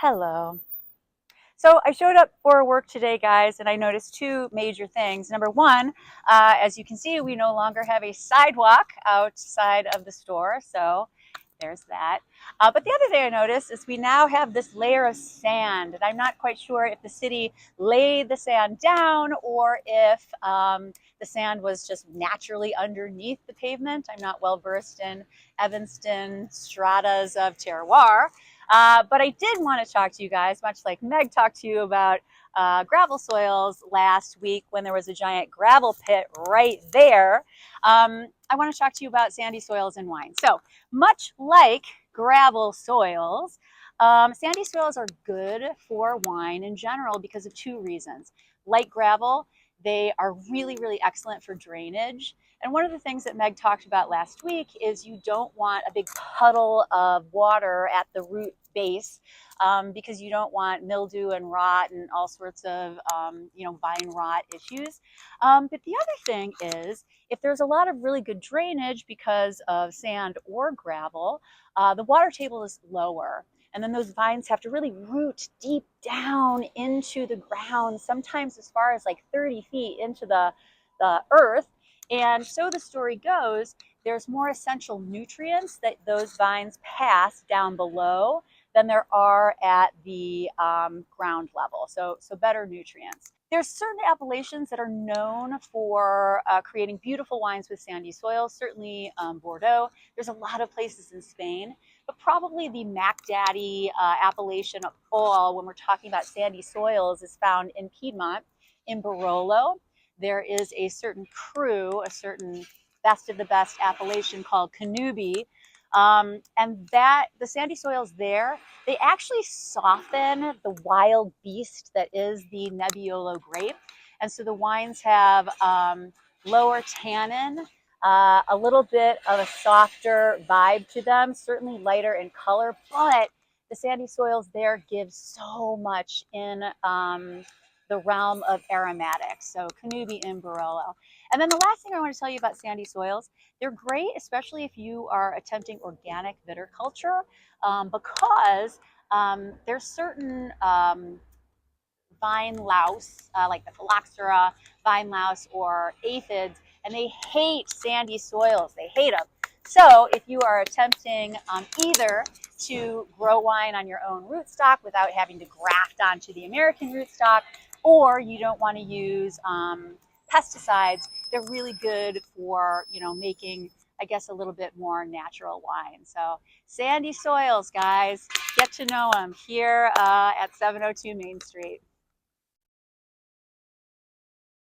Hello. So I showed up for work today, guys, and I noticed two major things. Number one, as you can see, we no longer have a sidewalk outside of the store, so there's that. But the other thing I noticed is we now have this layer of sand, and I'm not quite sure if the city laid the sand down or if the sand was just naturally underneath the pavement. I'm not well versed in Evanston stratas of terroir. But I did want to talk to you guys, much like Meg talked to you about gravel soils last week when there was a giant gravel pit right there. I want to talk to you about sandy soils and wine. So much like gravel soils, sandy soils are good for wine in general because of two reasons. Like gravel, they are really, really excellent for drainage. And one of the things that Meg talked about last week is you don't want a big puddle of water at the root base because you don't want mildew and rot and all sorts of vine rot issues. But the other thing is if there's a lot of really good drainage because of sand or gravel, the water table is lower. And then those vines have to really root deep down into the ground, sometimes as far as like 30 feet into the earth. And so the story goes, there's more essential nutrients that those vines pass down below than there are at the ground level. So better nutrients. There's certain appellations that are known for creating beautiful wines with sandy soils, certainly Bordeaux. There's a lot of places in Spain, but probably the Mac Daddy appellation of all when we're talking about sandy soils is found in Piedmont, in Barolo. There is a certain cru, a certain best of the best appellation called Canubi, and that the sandy soils there, they actually soften the wild beast that is the Nebbiolo grape. And so the wines have lower tannin, a little bit of a softer vibe to them, certainly lighter in color, but the sandy soils there give so much in the realm of aromatics. So Canubi and Barolo. And then the last thing I want to tell you about sandy soils, they're great, especially if you are attempting organic viticulture, because there's certain vine louse, like the phylloxera, vine louse, or aphids, and they hate sandy soils. They hate them. So if you are attempting either to grow wine on your own rootstock without having to graft onto the American rootstock, or you don't want to use pesticides, they're really good for making, I guess, a little bit more natural wine. So sandy soils, guys, get to know them here at 702 Main Street.